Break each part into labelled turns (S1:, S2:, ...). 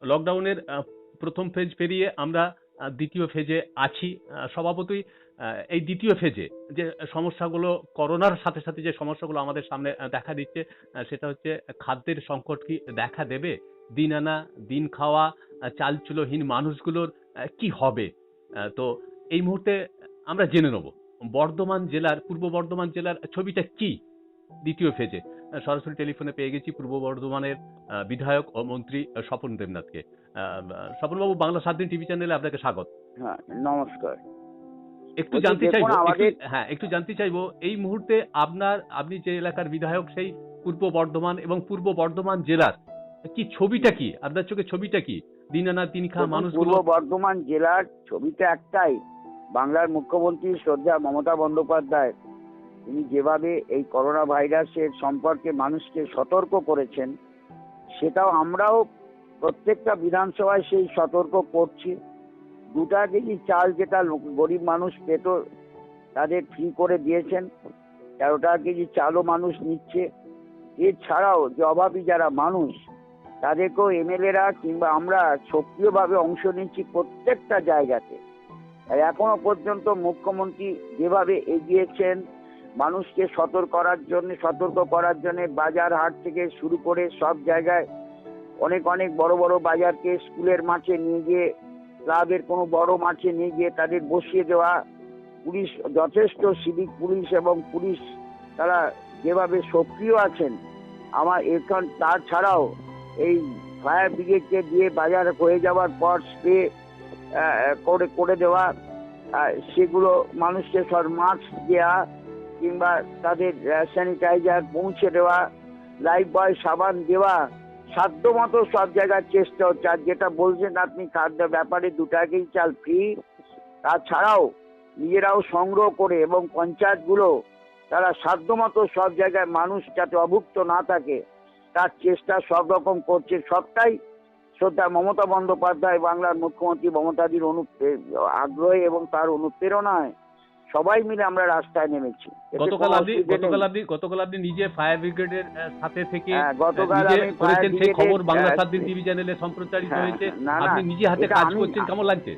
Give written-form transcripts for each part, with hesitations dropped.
S1: লকডাউনের প্রথম ফেজ পেরিয়ে আমরা দ্বিতীয় ফেজে আছি। স্বভাবতই এই দ্বিতীয় ফেজে যে সমস্যাগুলো, করোনার সাথে সাথে যে সমস্যাগুলো আমাদের সামনে দেখা দিচ্ছে, সেটা হচ্ছে খাদ্যের সংকট কি দেখা দেবে? দিন আনা দিন খাওয়া চালচুলোহীন মানুষগুলোর কি হবে? তো এই মুহূর্তে আমরা জেনে নেব বর্ধমান জেলার, পূর্ব বর্ধমান জেলার ছবিটা কি দ্বিতীয় ফেজে। সরাসরি টেলিফোনে পেয়ে গেছি পূর্ব বর্ধমানের বিধায়ক ও মন্ত্রী স্বপন দেবনাথকে। স্বপনবাবু, বাংলা 7 দিন টিভি চ্যানেলে আপনাকে স্বাগত।
S2: হ্যাঁ, নমস্কার।
S1: একটু জানতে চাইবো, একটু জানতে চাইবো এই মুহূর্তে আপনি যে এলাকার বিধায়ক, সেই পূর্ব বর্ধমান এবং পূর্ব বর্ধমান জেলার কি ছবিটা কি? আপনার চোখে ছবিটা কি? দিন আনা দিন খাওয়া মানুষগুলো।
S2: পূর্ব বর্ধমান জেলার ছবিটা একটাই, বাংলার মুখ্যমন্ত্রী শ্রদ্ধা মমতা বন্দ্যোপাধ্যায় তিনি যেভাবে এই করোনা ভাইরাসের সম্পর্কে মানুষকে সতর্ক করেছেন, সেটাও আমরাও প্রত্যেকটা বিধানসভায় সেই সতর্ক করছি। 2 কেজি চাল যেটা গরিব মানুষ পেত তাদের ফ্রি করে দিয়েছেন, 13 কেজি চালও মানুষ নিচ্ছে। এছাড়াও যে অভাবী যারা মানুষ, তাদেরকেও এমএলএরা কিংবা আমরা সক্রিয়ভাবে অংশ নিচ্ছি প্রত্যেকটা জায়গাতে। আর এখনো পর্যন্ত মুখ্যমন্ত্রী যেভাবে এগিয়েছেন মানুষকে সতর্ক করার জন্য বাজার হাট থেকে শুরু করে সব জায়গায় অনেক অনেক বড় বড় বাজারকে স্কুলের মাঠে নিয়ে গিয়ে, ক্লাবের কোনো বড় মাঠে নিয়ে গিয়ে তাদের বসিয়ে দেওয়া, পুলিশ যথেষ্ট সিভিক পুলিশ এবং পুলিশ তারা যেভাবে সক্রিয় আছেন আমার এখন, তাছাড়াও এই ফায়ার ব্রিগেডকে দিয়ে বাজার হয়ে যাওয়ার পর স্প্রে করে দেওয়া, সেগুলো মানুষকে সব মাস্ক দেওয়া কিংবা তাদের স্যানিটাইজার পৌঁছে দেওয়া, লাইফ বয় সাবান দেওয়া, সাধ্যমতো সব জায়গার চেষ্টা হচ্ছে। আর যেটা বলছেন আপনি খাদ্য ব্যাপারে 2 কেজি চাল ফ্রি, তাছাড়াও নিজেরাও সংগ্রহ করে এবং পঞ্চায়েতগুলো তারা সাধ্যমতো সব জায়গায় মানুষ যাতে অভুক্ত না থাকে তার চেষ্টা সব রকম করছে। সবটাই শ্রদ্ধা মমতা বন্দ্যোপাধ্যায়, বাংলার মুখ্যমন্ত্রী মমতাদির আগ্রহে এবং তার অনুপ্রেরণায় সবাই মিলে আমরা রাস্তায় নেমেছি।
S1: গতকাল আপনি নিজে ফায়ার ব্রিগেডের সাথে থেকে
S2: করেছেন,
S1: সেই খবর বাংলা 7 দিন টিভি চ্যানেলে সম্প্রচারিত হয়েছে। আপনি নিজে হাতে কাজ করছেন, কেমন লাগছে?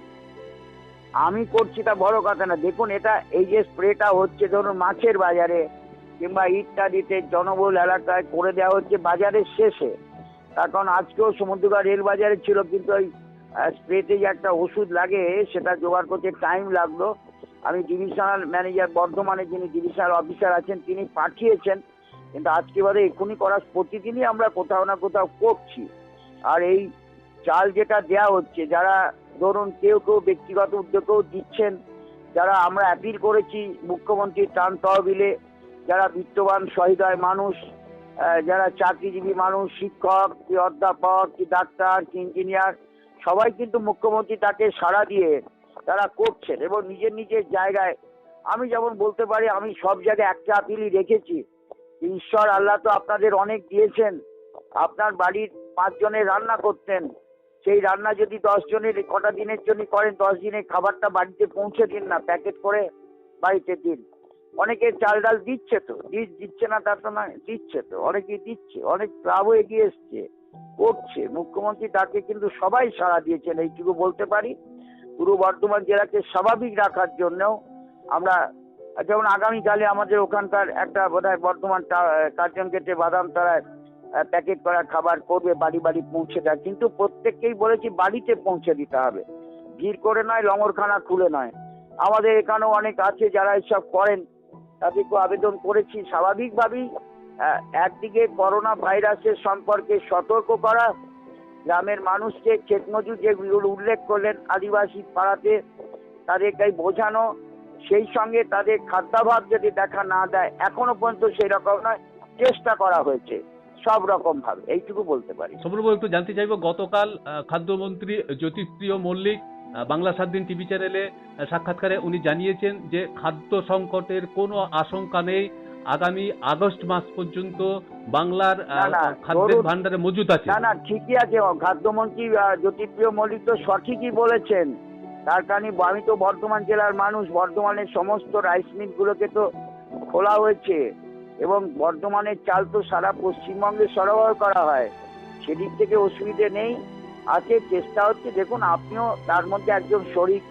S2: আমি করছি তা বড় কথা না। দেখুন, এটা এই যে স্প্রেটা হচ্ছে ধরুন মাছের বাজারে কিংবা ইত্যাদিতে জনবহুল এলাকায় করে দেওয়া হচ্ছে বাজারের শেষে। তার কারণ আজকেও সমুদ্রগড় রেল বাজারে ছিল, কিন্তু ওই স্প্রেতে যে একটা ওষুধ লাগে সেটা জোগাড় করতে টাইম লাগলো। আমি ডিভিশনাল ম্যানেজার বর্ধমানে যিনি ডিভিশনাল অফিসার আছেন তিনি পাঠিয়েছেন, কিন্তু আজকে বাদে এক্ষুনি করার প্রতিদিনই আমরা কোথাও না কোথাও করছি। আর এই চাল যেটা দেয়া হচ্ছে, যারা ধরুন কেউ ব্যক্তিগত উদ্যোগেও দিচ্ছেন, যারা আমরা অ্যাপিল করেছি মুখ্যমন্ত্রীর ত্রাণ তহবিলে, যারা বিত্তবান সহৃদয় মানুষ, যারা চাকরিজীবী মানুষ, শিক্ষক কি অধ্যাপক কি ডাক্তার কি ইঞ্জিনিয়ার, সবাই কিন্তু মুখ্যমন্ত্রী তাকে সাড়া দিয়ে তারা করছেন এবং নিজের নিজের জায়গায়। আমি যেমন বলতে পারি, আমি সব জায়গায় একটা আপিলই রেখেছি, ঈশ্বর আল্লাহ তো আপনাদের অনেক দিয়েছেন। আপনার বাড়ির 5 জনের রান্না করতেন, সেই রান্না যদি 10 জনের কটা দিনের জন্য করেন, 10 দিনের খাবারটা বাড়িতে পৌঁছে দিন না, প্যাকেট করে বাড়িতে দিন। অনেকে চাল ডাল দিচ্ছে, তো দিচ্ছে না তা তো নয়, দিচ্ছে তো, অনেকেই দিচ্ছে, অনেক ক্লাবও এগিয়ে এসছে করছে। মুখ্যমন্ত্রী তাকে কিন্তু সবাই সাড়া দিয়েছেন, এইটুকু বলতে পারি। পূর্ব বর্ধমান জেলাকে স্বাভাবিক রাখার জন্যও আমরা, যেমন আগামীকালে আমাদের ওখানকার একটা বোধহয় বর্ধমান কার্জন গেটে বাদামতলায় প্যাকেট করা খাবার করবে, বাড়ি বাড়ি পৌঁছে দেয়, কিন্তু প্রত্যেককেই বলেছি বাড়িতে পৌঁছে দিতে হবে, ভিড় করে নয়, লঙ্গরখানা খুলে নয়। আমাদের এখানেও অনেক আছে যারা এসব করেন, তাদেরকে আবেদন করেছি স্বাভাবিকভাবেই। একদিকে করোনা ভাইরাসের সম্পর্কে সতর্ক করা, গ্রামের মানুষকে ক্ষেতমজুর যেগুলো উল্লেখ করলেন আদিবাসী পাড়াতে তাদেরকে বোঝানো, সেই সঙ্গে তাদের খাদ্যাভাব যদি দেখা না দেয়, এখনো পর্যন্ত সেই রকম নয়, চেষ্টা করা হয়েছে সব রকম ভাবে, এইটুকু বলতে পারি।
S1: সৌরভ, একটু জানতে চাইবো, গতকাল খাদ্যমন্ত্রী জ্যোতিপ্রিয় মল্লিক বাংলা 7 দিন টিভি চ্যানেলে সাক্ষাৎকারে উনি জানিয়েছেন যে খাদ্য সংকটের কোনো আশঙ্কা নেই, আগামী আগস্ট মাস পর্যন্ত বাংলার খাদ্যের ভান্ডারে মজুদ আছে।
S2: না, ঠিকই আছে। খাদ্যমন্ত্রী জ্যোতিপ্রিয় মল্লিক তো সঠিকই বলেছেন। তার কারণে আমি তো বর্ধমান জেলার মানুষ, বর্ধমানের সমস্ত রাইস মিলগুলোকে তো খোলা হয়েছে এবং বর্ধমানের চাল তো সারা পশ্চিমবঙ্গে সরবরাহ করা হয়, সেদিক থেকে অসুবিধে নেই। আছে, চেষ্টা হচ্ছে। দেখুন আপনিও তার মধ্যে একজন শরিক,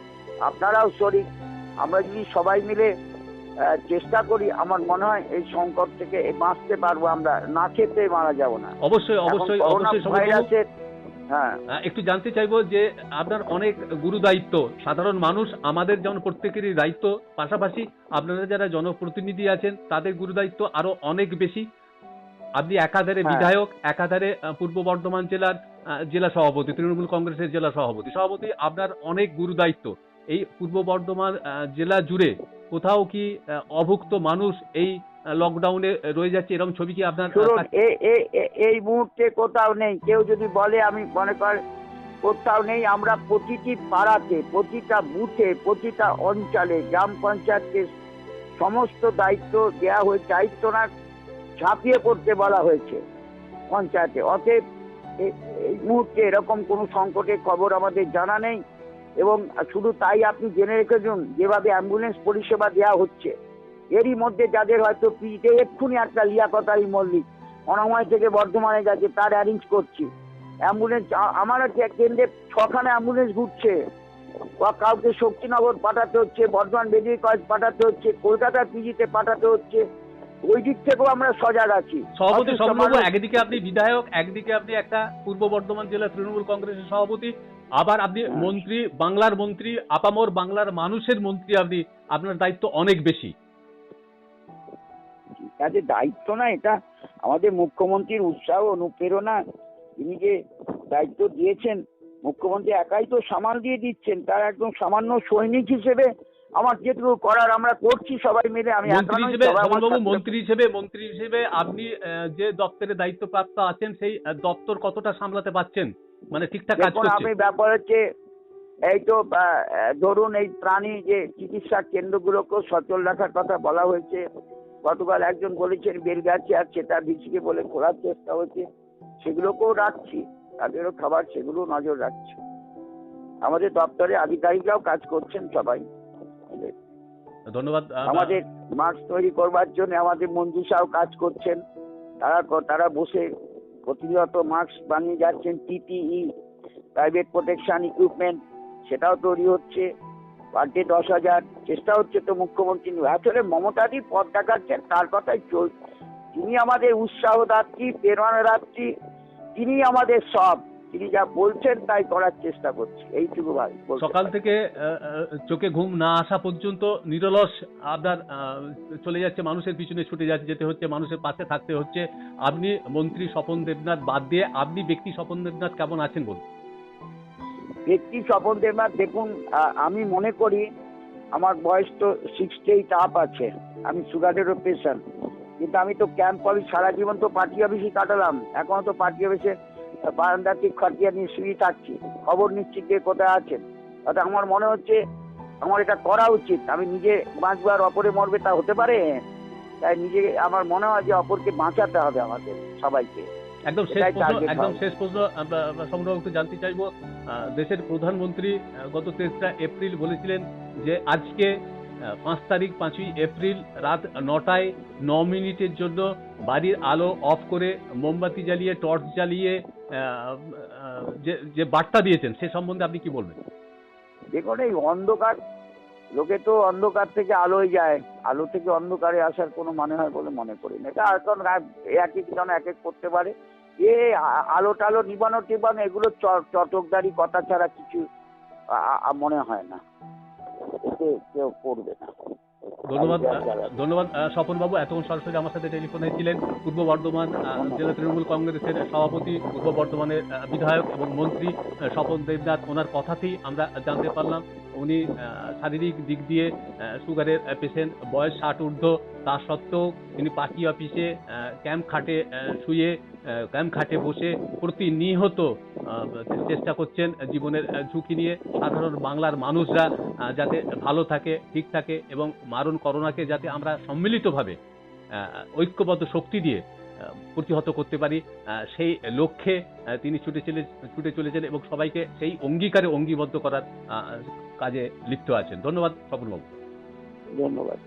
S2: আপনারাও শরিক। আমরা যদি সবাই মিলে চেষ্টা করি, আমার মনে হয় এই সংকট থেকে বাঁচতে পারবো। আমরা না খেতে মারা যাব না।
S1: অবশ্যই অবশ্যই অবশ্যই সমর বাবু।
S2: ভাইরাসের হ্যাঁ
S1: একটু জানতে চাইবো যে আপনার অনেক গুরু দায়িত্ব, সাধারণ মানুষ আমাদের যেমন প্রত্যেকেরই দায়িত্ব, পাশাপাশি আপনারা যারা জনপ্রতিনিধি আছেন তাদের গুরু দায়িত্ব আরো অনেক বেশি। আপনি একাধারে
S2: হ্যাঁ।
S1: বিধায়ক, একাধারে পূর্ব বর্ধমান জেলার জেলা সভাপতি, তৃণমূল কংগ্রেসের জেলা সভাপতি আপনার অনেক গুরু দায়িত্ব। এই পূর্ব বর্ধমান জেলা জুড়ে কোথাও কি অভুক্ত মানুষ এই লকডাউনে রয়ে যাচ্ছে, এরকম ছবি কি আপনার
S2: শুনুন, এই মুহূর্তে কোথাও নেই। কেউ যদি বলে, আমি মনে করি কোথাও নেই। আমরা প্রতিটি পাড়াতে, প্রতিটা বুথে, প্রতিটা অঞ্চলে, গ্রাম পঞ্চায়েতকে সমস্ত দায়িত্ব দেওয়া হয়েছে। দায়িত্ব না, ঝাঁপিয়ে পড়তে বলা হয়েছে পঞ্চায়েতে। অতএব এই মুহূর্তে এরকম কোনো সংকটের খবর আমাদের জানা নেই। এবং শুধু তাই, আপনি জেনে রেখেছেন যেভাবে অ্যাম্বুলেন্স পরিষেবা দেওয়া হচ্ছে, এরই মধ্যে যাদের হয়তো পিঠে এক্ষুনি একটা লিয়াকত আলী মল্লিক অনাময় থেকে বর্ধমানে গেছে, তার অ্যারেঞ্জ করছি অ্যাম্বুলেন্স। আমার কেন্দ্রে 6খানা অ্যাম্বুলেন্স ঘুরছে। বা কাউকে শক্তিনগর পাঠাতে হচ্ছে, বর্ধমান মেডিকেল কলেজ পাঠাতে হচ্ছে, কলকাতা পিজিতে পাঠাতে হচ্ছে। ওই দিক থেকেও আমরা সজাগ আছি।
S1: সভাপতি সমরবাবু, একদিকে আপনি বিধায়ক, একদিকে আপনি একটা পূর্ব বর্ধমান জেলা তৃণমূল কংগ্রেসের সভাপতি, আবার আপনি মন্ত্রী, বাংলার মন্ত্রী, আপামর বাংলার মানুষের মন্ত্রী। আপনি, আপনার দায়িত্ব অনেক বেশি।
S2: কাজে দায়িত্ব না, এটা আমাদের মুখ্যমন্ত্রীর উৎসাহ অনুপ্রেরণা। তিনি যে দায়িত্ব দিয়েছেন, মুখ্যমন্ত্রী একাই তো সামাল দিয়ে দিচ্ছেন। তার একদম সামান্য সৈনিক হিসেবে আমার যেটুকু করার আমরা করছি সবাই মিলে। আমি
S1: মন্ত্রী হিসেবে আপনি যে দপ্তরে দায়িত্বপ্রাপ্ত আছেন, সেই দপ্তর কতটা সামলাতে পারছেন, মানে ঠিকঠাক কাজ করছেন?
S2: আমি ব্যাপার হচ্ছে, এই তো ধরুন, এই প্রাণী যে চিকিৎসা কেন্দ্রগুলোকেও সচল রাখার কথা বলা হয়েছে। গতকাল একজন বলেছেন বেলগাছি, আর সেটা ভিসিকে বলে খোলার চেষ্টা হচ্ছে। সেগুলোকেও রাখছি, তাদেরও খাবার, সেগুলো নজর রাখছি। আমাদের দপ্তরে আধিকারিকরাও কাজ করছেন সবাই।
S1: ধন্যবাদ।
S2: আমাদের মাস্ক তৈরি করবার জন্য আমাদের মঞ্জুষাও কাজ করছেন। তারা বসে প্রতিনিয়ত মাস্ক বানিয়ে যাচ্ছেন। পিপিই, প্রাইভেট প্রোটেকশন ইকুইপমেন্ট, সেটাও তৈরি হচ্ছে। পার ডে 10,000 চেষ্টা হচ্ছে। তো মুখ্যমন্ত্রী আসলে মমতাদি পথ দেখাচ্ছেন, তার কথাই চলছে। তিনি আমাদের উৎসাহদাত্রী, প্রেরণাদাত্রী, তিনি আমাদের সব। তিনি যা বলছেন তাই করার চেষ্টা করছি, এইটুকু ভাই।
S1: সকাল থেকে চোখে ঘুম না আসা পর্যন্ত নিরলস আপনার চলে যাচ্ছে, মানুষের পিছনে ছুটে যেতে হচ্ছে, মানুষের পাশে থাকতে হচ্ছে। আপনি মন্ত্রী স্বপন দেবনাথ বাদ দিয়ে আপনি ব্যক্তি স্বপন দেবনাথ কেমন আছেন বলুন?
S2: ব্যক্তি স্বপন দেবনাথ, দেখুন আমি মনে করি আমার বয়স তো 68 আপ আছে। আমি সুগারেরও পেশেন্ট। কিন্তু আমি তো ক্যাম্প অফিস সারা জীবন তো পার্টি অফিসই কাটালাম। এখনো তো পার্টি অফিসে বারান্দাতে খটিয়া নিয়ে শুয়ে থাকছি, খবর নিচ্ছি কে কোথায় আছেন। অর্থাৎ আমার মনে হচ্ছে আমার এটা করা উচিত। আমি নিজে বাঁচবো আর অপরে মরবে, তা হতে পারে? তাই নিজে, আমার মনে হয় যে অপরকে বাঁচাতে হবে আমাদের সবাইকে।
S1: একদম শেষ প্রশ্ন সমরবাবুকে জানতে চাইবো, দেশের প্রধানমন্ত্রী গত 3রা এপ্রিল বলেছিলেন যে আজকে 5 তারিখ 5ই এপ্রিল রাত 9টায় 9 মিনিটের জন্য বাড়ির আলো অফ করে মোমবাতি জ্বালিয়ে, টর্চ জ্বালিয়ে যে বার্তা দিয়েছেন, সে সম্বন্ধে আপনি কি বলবেন?
S2: দেখুন, এই অন্ধকার, লোকে তো অন্ধকার থেকে আলোয় যায়, আলো থেকে অন্ধকারে আসার কোনো মানে হয় বলে মনে করি না। এটা এখন এক এক জন এক এক করতে পারে। আলো টালো নিবানো টিবানো এগুলো চটকদারি কথা ছাড়া কিছু মনে হয় না, এতে কেউ করবে না।
S1: ধন্যবাদ স্বপন বাবু, এতক্ষণ সরাসরি আমার সাথে টেলিফোনে ছিলেন পূর্ব বর্ধমান জেলা তৃণমূল কংগ্রেসের সভাপতি, পূর্ব বর্ধমানের বিধায়ক এবং মন্ত্রী স্বপন দেবনাথ। ওনার কথাতেই আমরা জানতে পারলাম উনি শারীরিক দিক দিয়ে সুগারের পেশেন্ট, বয়স 60 ঊর্ধ্ব, তা সত্ত্বেও তিনি পার্টি অফিসে ক্যাম্প খাটে শুয়ে, ক্যাম্প খাটে বসে প্রতিনিয়ত চেষ্টা করছেন জীবনের ঝুঁকি নিয়ে সাধারণ বাংলার মানুষরা যাতে ভালো থাকে, ঠিক থাকে এবং মারণ করোনাকে যাতে আমরা সম্মিলিতভাবে ঐক্যবদ্ধ শক্তি দিয়ে প্রতিহত করতে পারি, সেই লক্ষ্যে তিনি ছুটে চলেছেন এবং সবাইকে সেই অঙ্গীকারে অঙ্গীবদ্ধ করার কাজে লিপ্ত আছেন। ধন্যবাদ স্বপন বাবু।
S2: ধন্যবাদ।